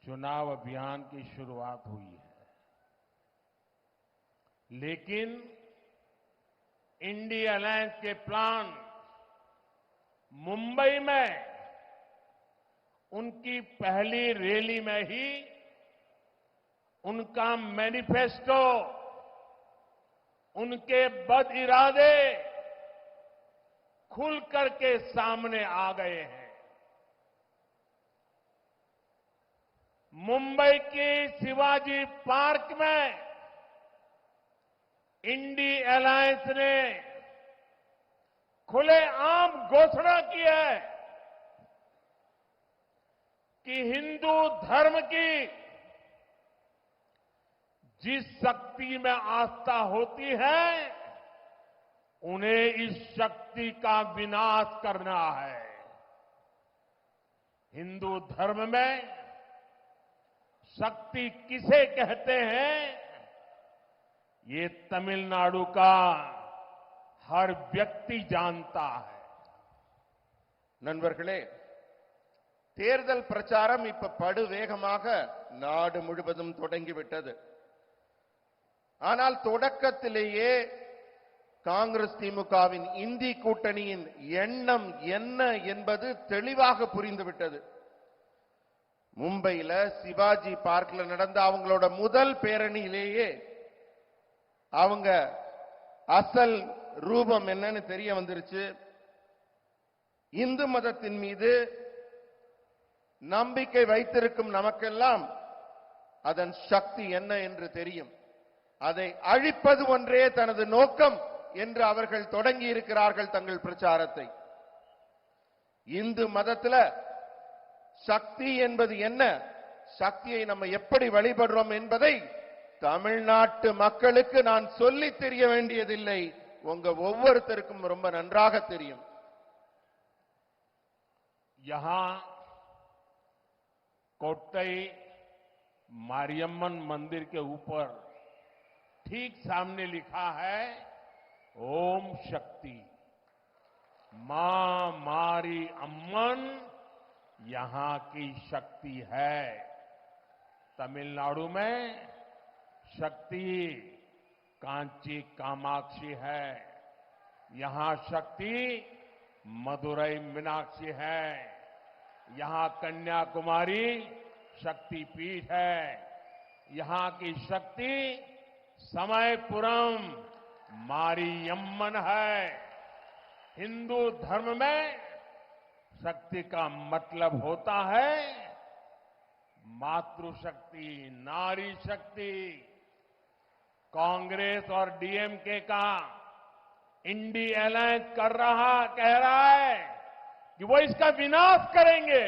चुनाव अभियान की शुरुआत हुई है, लेकिन इंडिया अलायंस के प्लान मुंबई में उनकी पहली रैली में ही उनका मैनिफेस्टो, उनके बद इरादे खुल करके सामने आ गए हैं। मुंबई की शिवाजी पार्क में इंडिया अलायंस ने खुलेआम घोषणा की है कि हिंदू धर्म की जिस शक्ति में आस्था होती है, उन्हें इस शक्ति का विनाश करना है। हिंदू धर्म में शक्ति किसे कहते हैं, ये तमिलनाडु का हर व्यक्ति जानता है। நண்பர்களே, தேர்தல் பிரச்சாரம் இப்ப படுவேகமாக நாடு முழுவதும் தொடங்கிவிட்டது. ஆனால் தொடக்கத்திலேயே காங்கிரஸ் திமுகவின் இந்தி கூட்டணியின் எண்ணம் என்ன என்பது தெளிவாக புரிந்துவிட்டது. மும்பையில சிவாஜி பார்க்ல நடந்த அவங்களோட முதல் பேரணியிலேயே அவங்க அசல் ரூபம் என்னன்னு தெரிய வந்துருச்சு. இந்து மதத்தின் மீது நம்பிக்கை வைத்திருக்கும் நமக்கெல்லாம் அதன் சக்தி என்ன என்று தெரியும். அதை அழிப்பது ஒன்றே தனது நோக்கம் என்று அவர்கள் தொடங்கி இருக்கிறார்கள் தங்கள் பிரச்சாரத்தை. இந்து மதத்தில் சக்தி என்பது என்ன, சக்தியை நம்ம எப்படி வழிபடுறோம் என்பதை தமிழ்நாட்டு மக்களுக்கு நான் சொல்லி தெரிய வேண்டியதில்லை, உங்க ஒவ்வொருத்தருக்கும் ரொம்ப நன்றாக தெரியும். यहां कोट्टई मारियम्मन मंदिर के ऊपर ठीक सामने लिखा है ओम शक्ति। मां मारी अम्मन यहां की शक्ति है। तमिलनाडु में शक्ति कांची कामाक्षी है, यहां शक्ति मदुरई मीनाक्षी है, यहां कन्याकुमारी शक्तिपीठ है, यहां की शक्ति समयपुरम मारियम्मन है। हिंदू धर्म में शक्ति का मतलब होता है मातृशक्ति, नारी शक्ति। कांग्रेस और डीएमके का इंडिया अलायंस कह रहा है कि वो इसका विनाश करेंगे।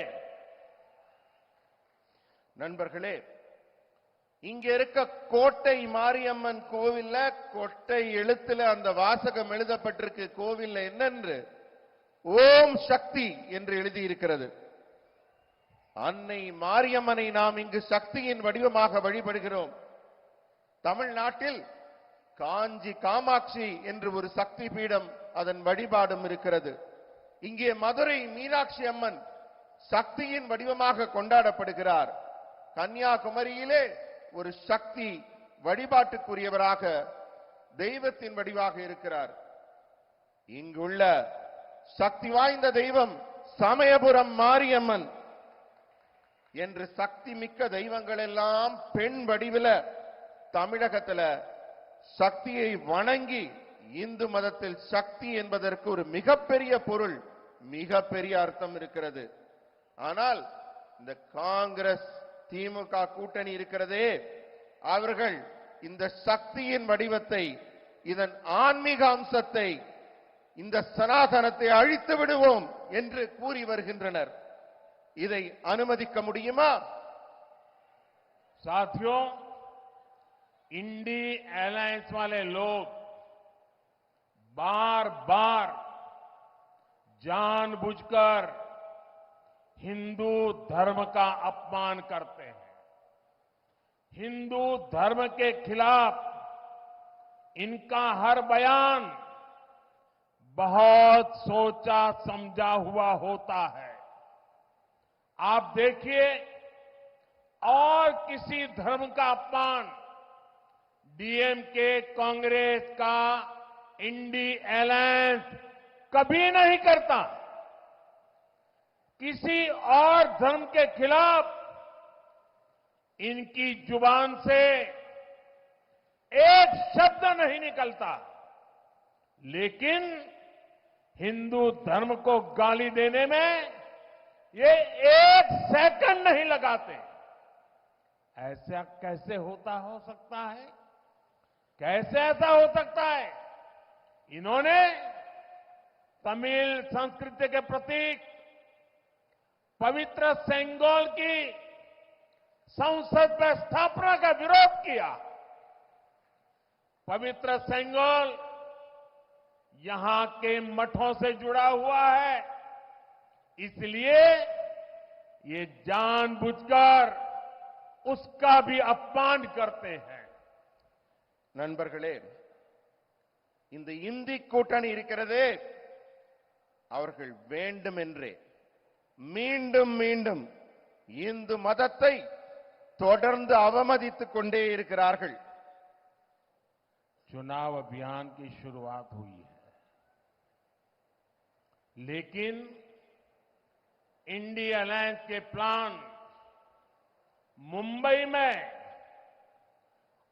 நண்பர்களே, இங்க இருக்க கோட்டை மாரியம்மன் கோவில்ல கொட்டை எழுத்துல அந்த வாசகம் எழுதப்பட்டிருக்கு. கோவில்ல என்னென்று ஓம் சக்தி என்று எழுதி இருக்கிறது. அன்னை மாரியம்மனை நாம் இங்கு சக்தியின் வடிவமாக வழிபடுகிறோம். தமிழ்நாட்டில் காஞ்சி காமாட்சி என்று ஒரு சக்தி பீடம், அதன் வழிபாடும் இருக்கிறது. இங்கே மதுரை மீனாட்சி அம்மன் சக்தியின் வடிவமாக கொண்டாடப்படுகிறார். கன்னியாகுமரியிலே ஒரு சக்தி வழிபாட்டுக்குரியவராக தெய்வத்தின் வடிவாக இருக்கிறார். இங்குள்ள சக்தி வாய்ந்த தெய்வம் சமயபுரம் மாரியம்மன் என்று சக்தி மிக்க தெய்வங்கள் எல்லாம் பெண் வடிவில தமிழகத்துல சக்தியை வணங்கி, இந்து மதத்தில் சக்தி என்பதற்கு ஒரு மிகப்பெரிய பொருள், மிகப்பெரிய அர்த்தம் இருக்கிறது. ஆனால் இந்த காங்கிரஸ் திமுக கூட்டணி இருக்கிறதே, அவர்கள் இந்த சக்தியின் வடிவத்தை, இதன் ஆன்மீக அம்சத்தை, இந்த சனாதனத்தை அழித்து விடுவோம் என்று கூறி வருகின்றனர். இதை அனுமதிக்க முடியுமா? साथियों, इंडिया अलायंस वाले लोग बार बार जानबूझकर हिंदू धर्म का अपमान करते हैं। हिंदू धर्म के खिलाफ इनका हर बयान बहुत सोचा समझा हुआ होता है। आप देखिए, और किसी धर्म का अपमान डीएमके कांग्रेस का इंडी अलायंस कभी नहीं करता। किसी और धर्म के खिलाफ इनकी जुबान से एक शब्द नहीं निकलता, लेकिन हिंदू धर्म को गाली देने में ये एक सेकंड नहीं लगाते। ऐसा कैसे हो सकता है? कैसे ऐसा हो सकता है? इन्होंने तमिल संस्कृति के प्रतीक पवित्र सेंगोल की संसद में स्थापना का विरोध किया। पवित्र सेंगोल यहां के मठों से जुड़ा हुआ है, इसलिए ये जानबूझकर उसका भी अपमान करते हैं। நண்பர்களே, இந்த இந்தி கூட்டணி இருக்கிறதே, அவர்கள் வேண்டுமென்றே மீண்டும் மீண்டும் இந்து மதத்தை தொடர்ந்து அவமதித்துக் கொண்டே இருக்கிறார்கள்। चुनाव अभियान की शुरुआत हुई है, लेकिन इंडी अलायंस के प्लान मुंबई में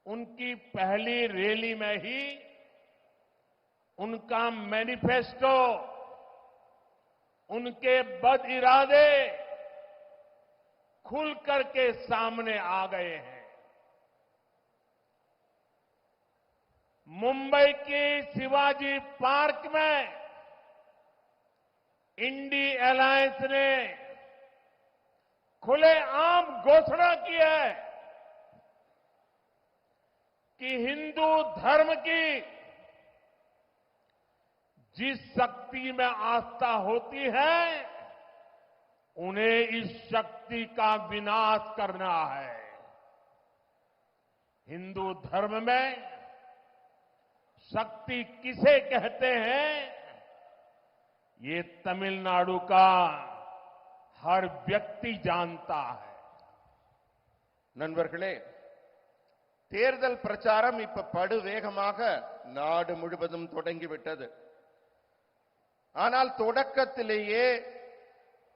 उनकी पहली रैली में ही उनका मैनिफेस्टो, उनके बद इरादे खुल करके सामने आ गए हैं। मुंबई के शिवाजी पार्क में इंडी अलायंस ने खुलेआम घोषणा की है कि हिंदू धर्म की जिस शक्ति में आस्था होती है, उन्हें इस शक्ति का विनाश करना है। हिंदू धर्म में शक्ति किसे कहते हैं, ये तमिलनाडु का हर व्यक्ति जानता है। நண்பர்களே, தேர்தல் பிரச்சாரம் இப்ப படுவேகமாக நாடு முழுவதும் தொடங்கிவிட்டது. ஆனால் தொடக்கத்திலேயே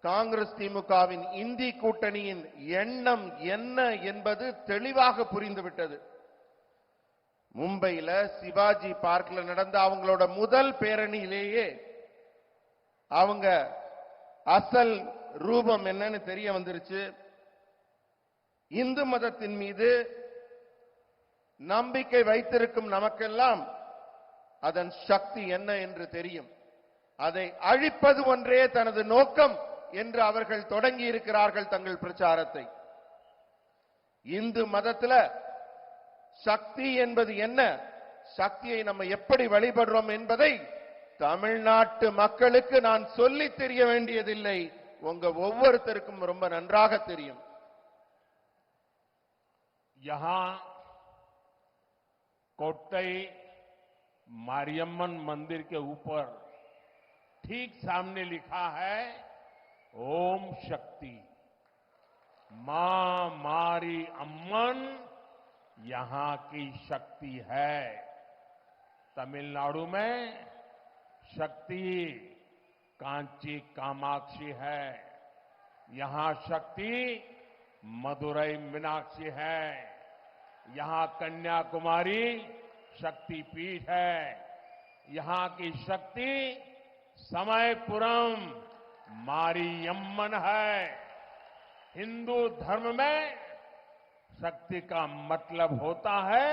காங்கிரஸ் திமுகவின் இந்தி கூட்டணியின் எண்ணம் என்ன என்பது தெளிவாக புரிந்துவிட்டது. மும்பையில சிவாஜி பார்க்ல நடந்த அவங்களோட முதல் பேரணியிலேயே அவங்க அசல் ரூபம் என்னன்னு தெரிய வந்துருச்சு. இந்து மதத்தின் மீது நம்பிக்கை வைத்திருக்கும் நமக்கெல்லாம் அதன் சக்தி என்ன என்று தெரியும். அதை அழிப்பது ஒன்றே தனது நோக்கம் என்று அவர்கள் தொடங்கி இருக்கிறார்கள் தங்கள் பிரச்சாரத்தை. இந்து மதத்துல சக்தி என்பது என்ன, சக்தியை நம்ம எப்படி வழிபடுறோம் என்பதை தமிழ்நாட்டு மக்களுக்கு நான் சொல்லித் தெரிய வேண்டியதில்லை, உங்க ஒவ்வொருத்தருக்கும் ரொம்ப நன்றாக தெரியும். यहां कोट्टई मारियम्मन मंदिर के ऊपर ठीक सामने लिखा है ओम शक्ति। मां मारी अम्मन यहां की शक्ति है। तमिलनाडु में शक्ति कांची कामाक्षी है, यहां शक्ति मदुरई मीनाक्षी है, यहां कन्याकुमारी शक्तिपीठ है, यहां की शक्ति समयपुरम मारियम्मन है। हिंदू धर्म में शक्ति का मतलब होता है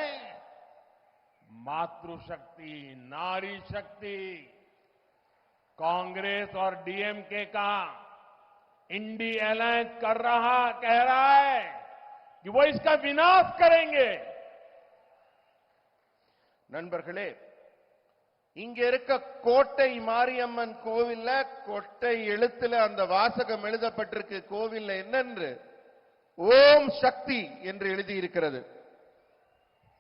मातृशक्ति, नारी शक्ति। कांग्रेस और डीएमके का इंडी अलायंस कह रहा है कि वो इसका विनाश करेंगे। நண்பர்களே, இங்க இருக்க கோட்டை மாரியம்மன் கோவில்ல கொட்டை எழுத்துல அந்த வாசகம் எழுதப்பட்டிருக்கு. கோவில்ல என்னென்று ஓம் சக்தி என்று எழுதியிருக்கிறது.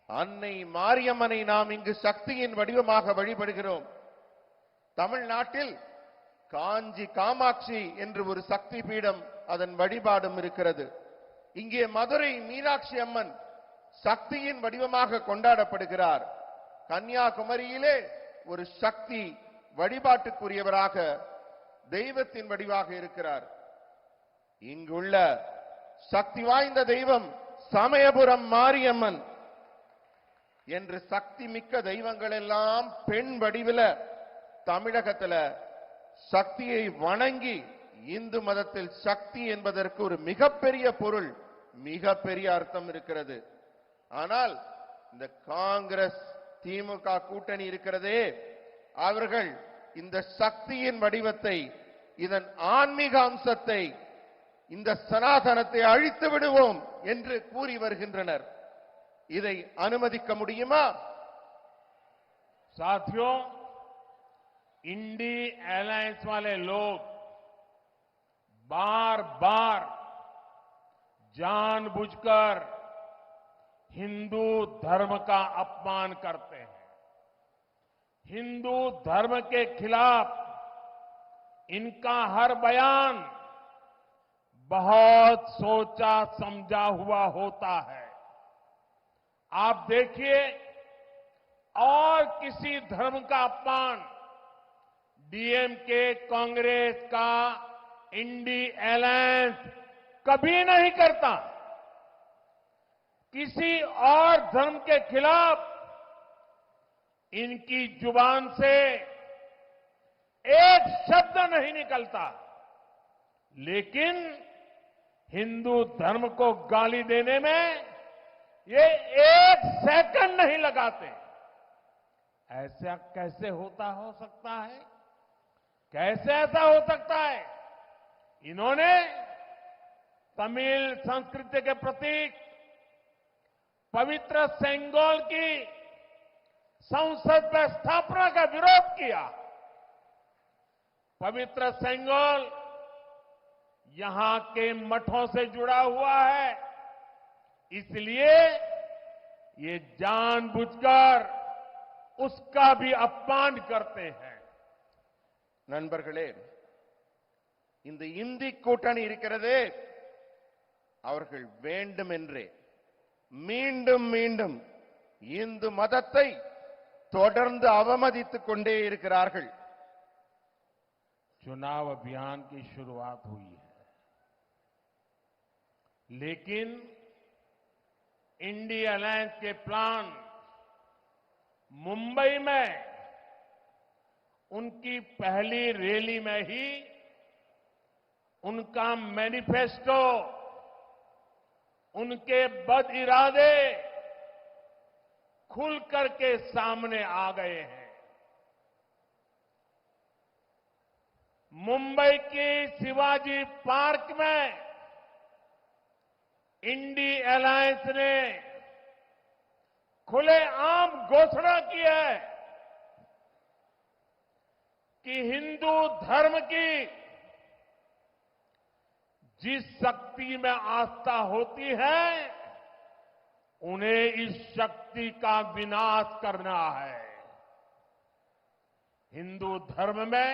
அன்னை மாரியம்மனை நாம் இங்கு சக்தியின் வடிவமாக வழிபடுகிறோம். தமிழ்நாட்டில் காஞ்சி காமாட்சி என்று ஒரு சக்தி பீடம், அதன் வழிபாடும் இருக்கிறது. இங்கே மதுரை மீனாட்சி அம்மன் சக்தியின் வடிவமாக கொண்டாடப்படுகிறார். கன்னியாகுமரியிலே ஒரு சக்தி வழிபாட்டுக்குரியவராக தெய்வத்தின் வடிவாக இருக்கிறார். இங்குள்ள சக்தி வாய்ந்த தெய்வம் சமயபுரம் மாரியம்மன் என்று சக்தி மிக்க தெய்வங்கள் எல்லாம் பெண் வடிவில தமிழகத்தில் சக்தியை வணங்கி இந்து மதத்தில் சக்தி என்பதற்கு ஒரு மிகப்பெரிய பொருள், மிகப்பெரிய அர்த்தம் இருக்கிறது. ஆனால் இந்த காங்கிரஸ் திமுக கூட்டணி இருக்கிறதே, அவர்கள் இந்த சக்தியின் வடிவத்தை, இதன் ஆன்மீக அம்சத்தை, இந்த சனாதனத்தை அழித்து விடுவோம் என்று கூறி வருகின்றனர். இதை அனுமதிக்க முடியுமா? साथियों, इंडी अलायंस वाले लोग बार बार जानबूझकर हिंदू धर्म का अपमान करते हैं। हिंदू धर्म के खिलाफ इनका हर बयान बहुत सोचा समझा हुआ होता है। आप देखिए, और किसी धर्म का अपमान डीएमके कांग्रेस का इंडी अलायंस कभी नहीं करता। किसी और धर्म के खिलाफ इनकी जुबान से एक शब्द नहीं निकलता, लेकिन हिंदू धर्म को गाली देने में ये एक सेकंड नहीं लगाते। ऐसा कैसे हो सकता है? कैसे ऐसा हो सकता है? इन्होंने तमिल संस्कृति के प्रतीक पवित्र सेंगोल की संसद में स्थापना का विरोध किया। पवित्र सेंगोल यहां के मठों से जुड़ा हुआ है, इसलिए ये जानबूझकर उसका भी अपमान करते हैं। நண்பர்களே, இந்த இந்தி கூட்டணி இருக்கிறதே, அவர்கள் வேண்டுமென்றே மீண்டும் மீண்டும் இந்து மதத்தை தொடர்ந்து அவமதித்துக் கொண்டே இருக்கிறார்கள். चुनाव अभियान की शुरुआत हुई है, लेकिन इंडी अलायंस के प्लान मुंबई में उनकी पहली रैली में ही उनका मैनिफेस्टो, उनके बद इरादे खुल करके सामने आ गए हैं। मुंबई की शिवाजी पार्क में इंडी अलायंस ने खुलेआम घोषणा की है कि हिंदू धर्म की जिस शक्ति में आस्था होती है, उन्हें इस शक्ति का विनाश करना है। हिंदू धर्म में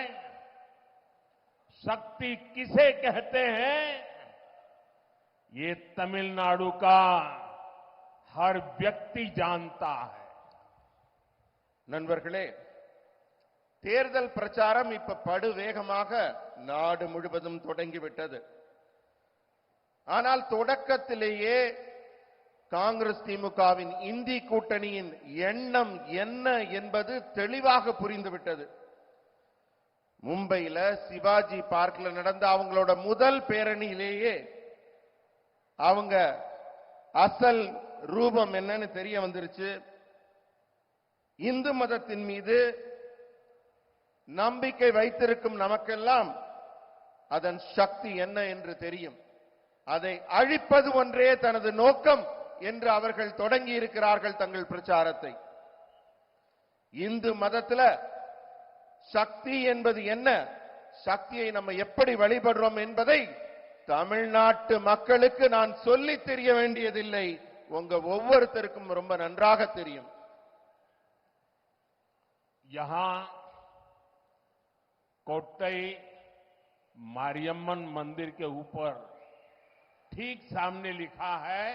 शक्ति किसे कहते हैं, ये तमिलनाडु का हर व्यक्ति जानता है। நண்பர்களே, தேர்தல் பிரச்சாரம் இப்ப படு வேகமாக நாடு முழுவதும் தொடங்கிவிட்டது. ஆனால் தொடக்கத்திலேயே காங்கிரஸ் திமுகவின் இந்தி கூட்டணியின் எண்ணம் என்ன என்பது தெளிவாக புரிந்துவிட்டது. மும்பையில சிவாஜி பார்க்ல நடந்த அவங்களோட முதல் பேரணியிலேயே அவங்க அசல் ரூபம் என்னன்னு தெரிய வந்துருச்சு. இந்து மதத்தின் மீது நம்பிக்கை வைத்திருக்கும் நமக்கெல்லாம் அதன் சக்தி என்ன என்று தெரியும். அதை அழிப்பது ஒன்றே தனது நோக்கம் என்று அவர்கள் தொடங்கி இருக்கிறார்கள் தங்கள் பிரச்சாரத்தை. இந்து மதத்தில் சக்தி என்பது என்ன, சக்தியை நம்ம எப்படி வழிபடுறோம் என்பதை தமிழ்நாட்டு மக்களுக்கு நான் சொல்லி தெரிய வேண்டியதில்லை, உங்க ஒவ்வொருத்தருக்கும் ரொம்ப நன்றாக தெரியும். यहां कोट्टई मारियम्मन मंदिर के ऊपर ठीक सामने लिखा है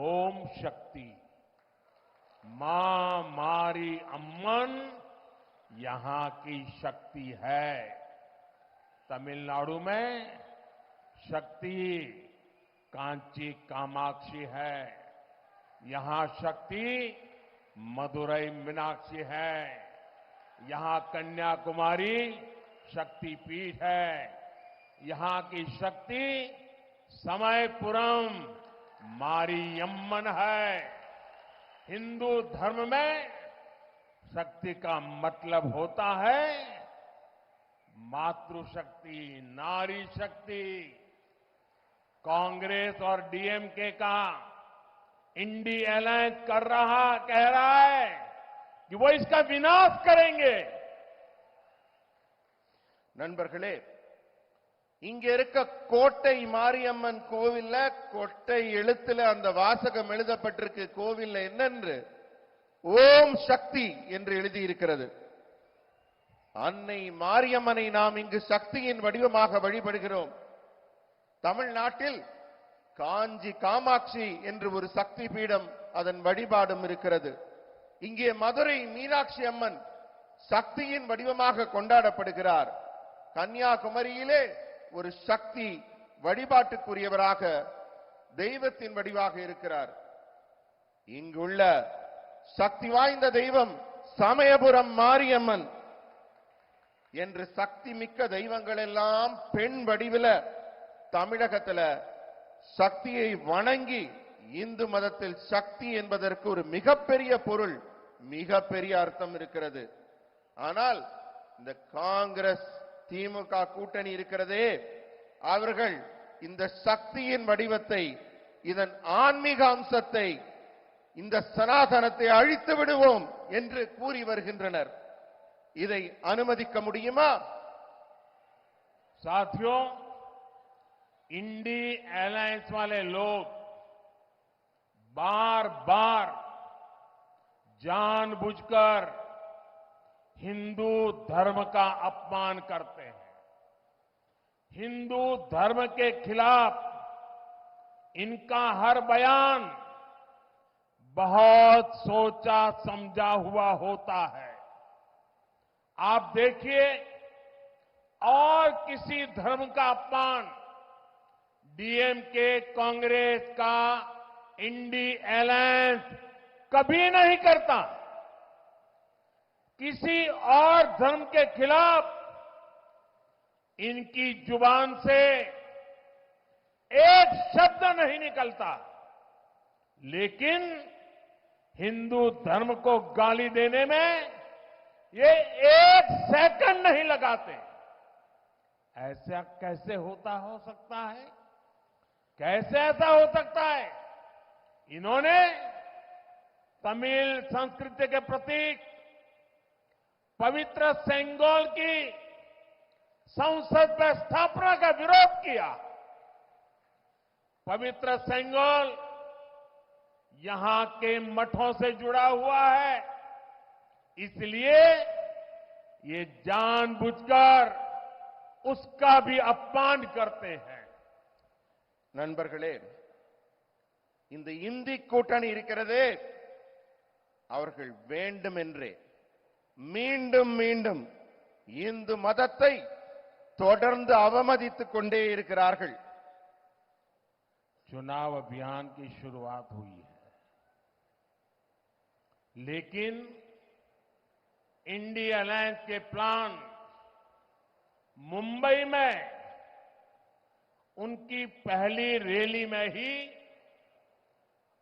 ओम शक्ति। मां मारी अम्मन यहां की शक्ति है। तमिलनाडु में शक्ति कांची कामाक्षी है, यहां शक्ति मदुरई मीनाक्षी है, यहां कन्याकुमारी शक्तिपीठ है, यहां की शक्ति समयपुरम मारियम्मन है। हिंदू धर्म में शक्ति का मतलब होता है मातृशक्ति, नारी शक्ति। कांग्रेस और डीएमके का इंडी अलायंस कह रहा है कि वो इसका विनाश करेंगे। நண்பர்களே, இங்க இருக்க கோட்டை மாரியம்மன் கோவில்ல கொட்டை எழுத்துல அந்த வாசகம் எழுதப்பட்டிருக்கு. கோவில்ல என்னென்று ஓம் சக்தி என்று எழுதி இருக்கிறது. அன்னை மாரியம்மனை நாம் இங்கு சக்தியின் வடிவமாக வழிபடுகிறோம். தமிழ்நாட்டில் காஞ்சி காமாட்சி என்று ஒரு சக்தி பீடம், அதன் வழிபாடும் இருக்கிறது. இங்கே மதுரை மீனாட்சி அம்மன் சக்தியின் வடிவமாக கொண்டாடப்படுகிறார். கன்னியாகுமரியிலே ஒரு சக்தி வழிபாட்டுக்குரியவராக தெய்வத்தின் வடிவாக இருக்கிறார். இங்குள்ள சக்தி வாய்ந்த தெய்வம் சமயபுரம் மாரியம்மன் என்று சக்தி மிக்க தெய்வங்கள் எல்லாம் பெண் வடிவில தமிழகத்துல சக்தியை வணங்கி, இந்து மதத்தில் சக்தி என்பதற்கு ஒரு மிகப்பெரிய பொருள், மிகப்பெரிய அர்த்தம் இருக்கிறது. ஆனால் இந்த காங்கிரஸ் திமுக கூட்டணி இருக்கிறதே, அவர்கள் இந்த சக்தியின் வடிவத்தை, இதன் ஆன்மீக அம்சத்தை, இந்த சனாதனத்தை அழித்து விடுவோம் என்று கூறி வருகின்றனர். இதை அனுமதிக்க முடியுமா? साथियों, इंडी अलायंस वाले लोग बार बार जानबूझकर हिंदू धर्म का अपमान करते हैं। हिंदू धर्म के खिलाफ इनका हर बयान बहुत सोचा समझा हुआ होता है। आप देखिए, और किसी धर्म का अपमान डीएमके कांग्रेस का इंडी अलायंस कभी नहीं करता। किसी और धर्म के खिलाफ इनकी जुबान से एक शब्द नहीं निकलता, लेकिन हिंदू धर्म को गाली देने में ये एक सेकंड नहीं लगाते। ऐसा कैसे हो सकता है? कैसे ऐसा हो सकता है? इन्होंने तमिल संस्कृति के प्रतीक पवित्र सेंगोल की संसद में स्थापना का विरोध किया। पवित्र सेंगोल यहां के मठों से जुड़ा हुआ है, इसलिए ये जानबूझकर उसका भी अपमान करते हैं। நண்பர்களே, இந்த இந்தி கூட்டணி இருக்கிறதே, அவர்கள் வேண்டுமென்றே மீண்டும் மீண்டும் இந்து மதத்தை தொடர்ந்து அவமதித்துக் கொண்டே இருக்கிறார்கள். चुनाव अभियान की शुरुआत हुई है, लेकिन इंडी अलायंस के प्लान मुंबई में उनकी पहली रैली में ही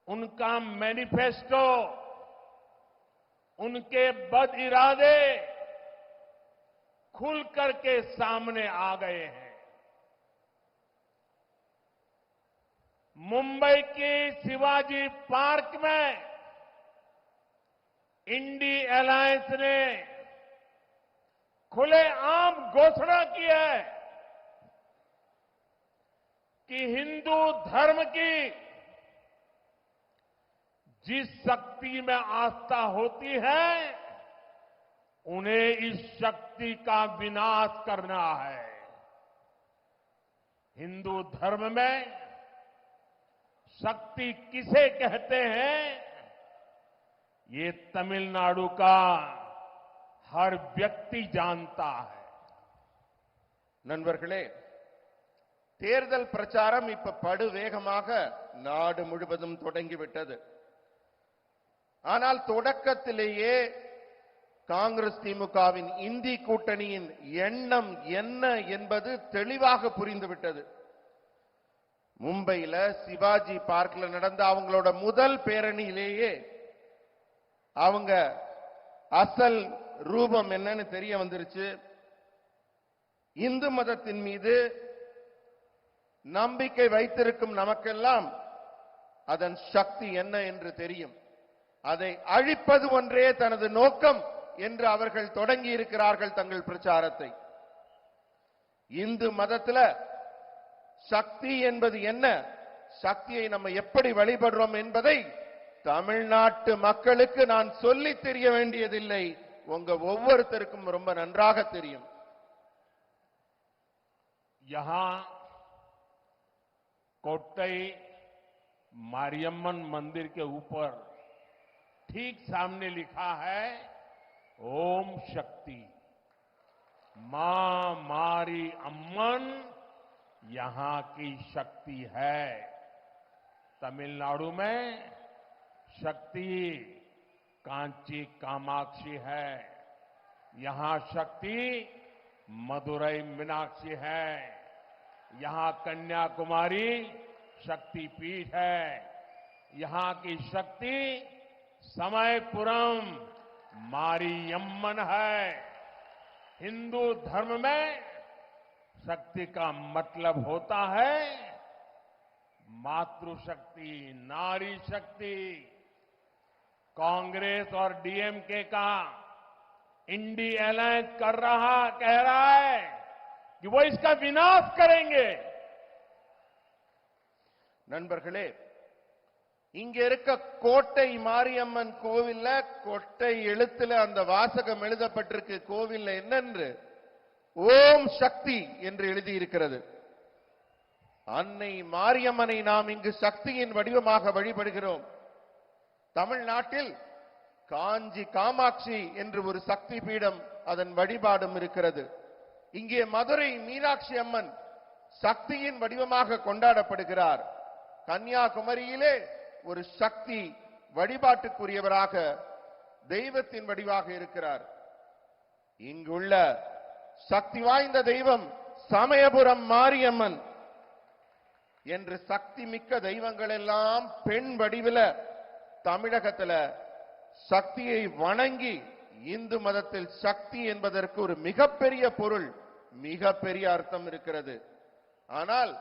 उनका मैनिफेस्टो, उनके बद इरादे खुल करके सामने आ गए हैं। मुंबई के शिवाजी पार्क में इंडी अलायंस ने खुलेआम घोषणा की है कि हिंदू धर्म की जिस शक्ति में आस्था होती है, उन्हें इस शक्ति का विनाश करना है। हिंदू धर्म में शक्ति किसे कहते हैं, ये तमिलनाडु का हर व्यक्ति जानता है। நண்பர்களே, தேர்தல் பிரச்சாரம் இப்ப படுவேகமாக நாடு முழுவதும் தொடங்கிவிட்டது. ஆனால் தொடக்கத்திலேயே காங்கிரஸ் திமுகவின் இந்தி கூட்டணியின் எண்ணம் என்ன என்பது தெளிவாக புரிந்துவிட்டது. மும்பையில சிவாஜி பார்க்ல நடந்த அவங்களோட முதல் பேரணியிலேயே அவங்க அசல் ரூபம் என்னன்னு தெரிய வந்துருச்சு. இந்து மதத்தின் மீது நம்பிக்கை வைத்திருக்கும் நமக்கெல்லாம் அதன் சக்தி என்ன என்று தெரியும். அதை அழிப்பது ஒன்றே தனது நோக்கம் என்று அவர்கள் தொடங்கி இருக்கிறார்கள் தங்கள் பிரச்சாரத்தை. இந்து மதத்துல சக்தி என்பது என்ன, சக்தியை நம்ம எப்படி வழிபடுறோம் என்பதை தமிழ்நாட்டு மக்களுக்கு நான் சொல்லி தெரிய வேண்டியதில்லை. உங்க ஒவ்வொருத்தருக்கும் ரொம்ப நன்றாக தெரியும். यहां कोट्टई मारियम्मन मंदिर के ऊपर ठीक सामने लिखा है ओम शक्ति। मां मारी अम्मन यहां की शक्ति है। तमिलनाडु में शक्ति कांची कामाक्षी है, यहां शक्ति मदुरई मीनाक्षी है, यहां कन्याकुमारी शक्तिपीठ है, यहां की शक्ति समयपुरम मारियम्मन है। हिंदू धर्म में शक्ति का मतलब होता है मातृशक्ति, नारी शक्ति। कांग्रेस और डीएमके का इंडी अलायंस कह रहा है कि वो इसका विनाश करेंगे। நண்பர்களே, இங்க இருக்க கோட்டை மாரியம்மன் கோவில்ல கொட்டை எழுத்துல அந்த வாசகம் எழுதப்பட்டிருக்கு. கோவில்ல என்னென்று ஓம் சக்தி என்று எழுதி இருக்கிறது. அன்னை மாரியம்மனை நாம் இங்கு சக்தியின் வடிவமாக வழிபடுகிறோம். தமிழ்நாட்டில் காஞ்சி காமாட்சி என்று ஒரு சக்தி பீடம், அதன் வழிபாடும் இருக்கிறது. இங்கே மதுரை மீனாட்சி அம்மன் சக்தியின் வடிவமாக கொண்டாடப்படுகிறார். கன்னியாகுமரியிலே ஒரு சக்தி வழிபாட்டுக்குரியவராக தெய்வத்தின் வடிவாக இருக்கிறார். இங்குள்ள சக்தி வாய்ந்த தெய்வம் சமயபுரம் மாரியம்மன் என்று சக்தி மிக்க தெய்வங்கள் எல்லாம் பெண் வடிவில தமிழகத்துல சக்தியை வணங்கி, இந்து மதத்தில் சக்தி என்பதற்கு ஒரு மிகப்பெரிய பொருள், மிகப்பெரிய அர்த்தம் இருக்கிறது. ஆனால்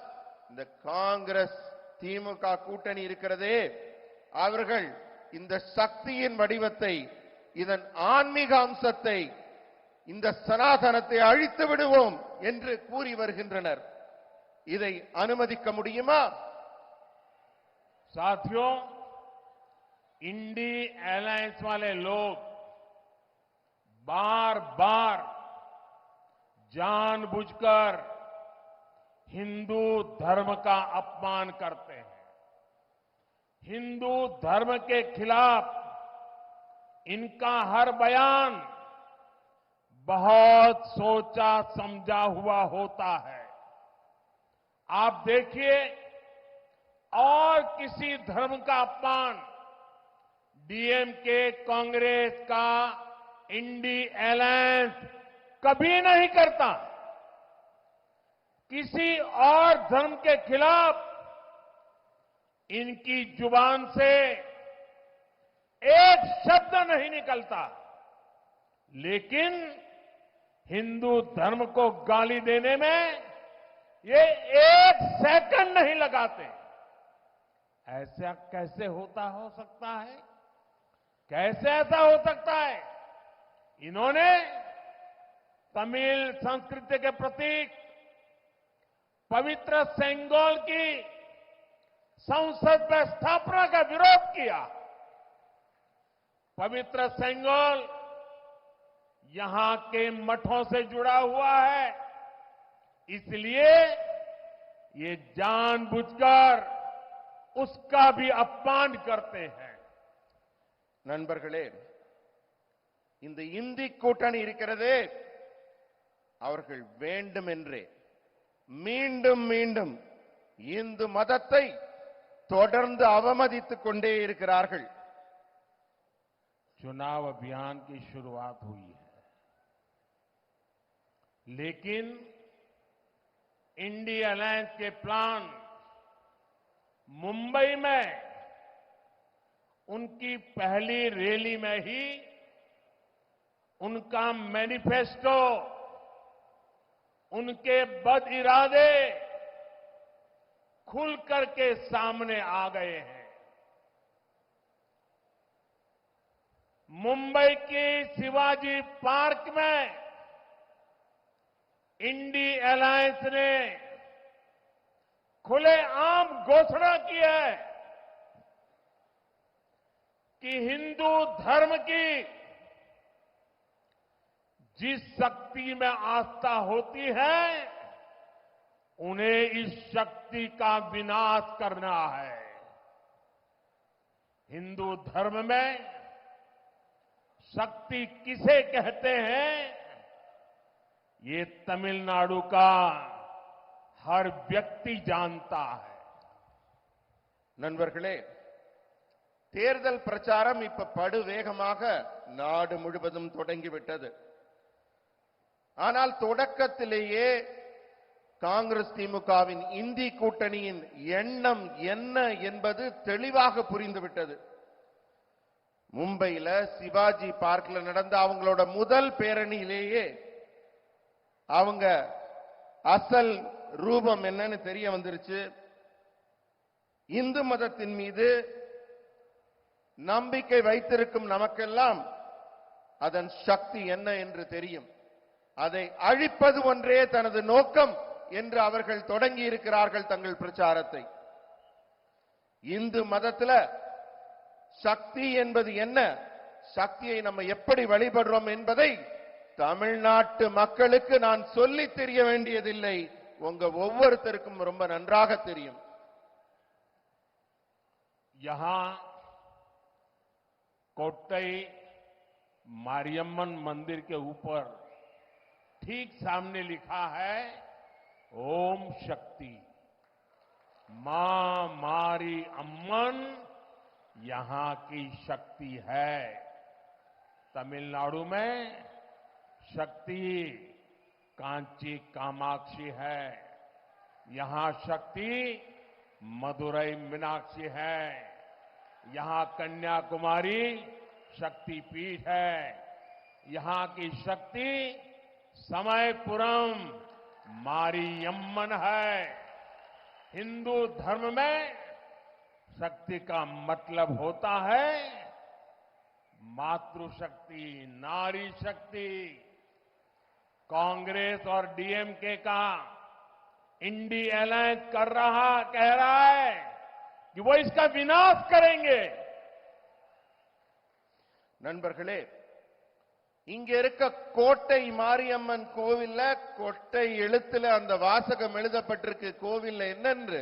இந்த காங்கிரஸ் திமுக கூட்டணி இருக்கிறதே, அவர்கள் இந்த சக்தியின் வடிவத்தை, இதன் ஆன்மீக அம்சத்தை, இந்த சனாதனத்தை அழித்து விடுவோம் என்று கூறி வருகின்றனர். இதை அனுமதிக்க முடியுமா? साथियों, इंडी अलायंस वाले लोग बार बार जानबूझकर हिंदू धर्म का अपमान करते हैं। हिंदू धर्म के खिलाफ इनका हर बयान बहुत सोचा समझा हुआ होता है। आप देखिए, और किसी धर्म का अपमान डीएमके कांग्रेस का इंडी अलायंस कभी नहीं करता। किसी और धर्म के खिलाफ इनकी जुबान से एक शब्द नहीं निकलता, लेकिन हिंदू धर्म को गाली देने में ये एक सेकंड नहीं लगाते। ऐसा कैसे हो सकता है? कैसे ऐसा हो सकता है? इन्होंने तमिल संस्कृति के प्रतीक पवित्र सेंगोल की संसद में स्थापना का विरोध किया। पवित्र सेंगोल यहां के मठों से जुड़ा हुआ है, इसलिए ये जानबूझकर उसका भी अपमान करते हैं। நண்பர்களே, இந்த இந்தி கூட்டணி இருக்கிறதே, அவர்கள் வேண்டுமென்றே மீண்டும் மீண்டும் இந்து மதத்தை தொடர்ந்து அவமதித்துக் கொண்டே இருக்கிறார்கள். चुनाव अभियान की शुरुआत हुई है, लेकिन इंडिया अलायंस के प्लान मुंबई में उनकी पहली रैली में ही उनका मैनिफेस्टो, उनके बद इरादे खुल करके सामने आ गए हैं। मुंबई के शिवाजी पार्क में इंडी अलायंस ने खुलेआम घोषणा की है कि हिंदू धर्म की जिस शक्ति में आस्था होती है, उन्हें इस शक्ति का विनाश करना है। हिंदू धर्म में शक्ति किसे कहते हैं, ये तमिलनाडु का हर व्यक्ति जानता है। நண்பர்களே, தேர்தல் பிரச்சாரம் இப்ப படுவேகமாக நாடு முழுவதும் தொடங்கிவிட்டது. ஆனால் தொடக்கத்திலேயே காங்கிரஸ் திமுகவின் இந்தி கூட்டணியின் எண்ணம் என்ன என்பது தெளிவாக புரிந்துவிட்டது. மும்பையில சிவாஜி பார்க்ல நடந்த அவங்களோட முதல் பேரணியிலேயே அவங்க அசல் ரூபம் என்னன்னு தெரிய வந்துருச்சு. இந்து மதத்தின் மீது நம்பிக்கை வைத்திருக்கும் நமக்கெல்லாம் அதன் சக்தி என்ன என்று தெரியும். அதை அழிப்பது ஒன்றே தனது நோக்கம் என்று அவர்கள் தொடங்கி இருக்கிறார்கள் தங்கள் பிரச்சாரத்தை. இந்து மதத்துல சக்தி என்பது என்ன, சக்தியை நம்ம எப்படி வழிபடுறோம் என்பதை தமிழ்நாட்டு மக்களுக்கு நான் சொல்லி தெரிய வேண்டியதில்லை, உங்க ஒவ்வொருத்தருக்கும் ரொம்ப நன்றாக தெரியும். यहां कोट्टई मारियम्मन मंदिर के ऊपर ठीक सामने लिखा है ओम शक्ति। मां मारी अम्मन यहां की शक्ति है। तमिलनाडु में शक्ति कांची कामाक्षी है, यहां शक्ति मदुरई मीनाक्षी है, यहां कन्याकुमारी शक्तिपीठ है, यहां की शक्ति समयपुरम मारियम्मन है। हिंदू धर्म में शक्ति का मतलब होता है मातृशक्ति, नारी शक्ति। कांग्रेस और डीएमके का इंडी अलायंस कह रहा है कि वो इसका विनाश करेंगे। நண்பர்களே, இங்க இருக்க கோட்டை மாரியம்மன் கோவில்ல கொட்டை எழுத்துல அந்த வாசகம் எழுதப்பட்டிருக்கு. கோவில்ல என்னன்னு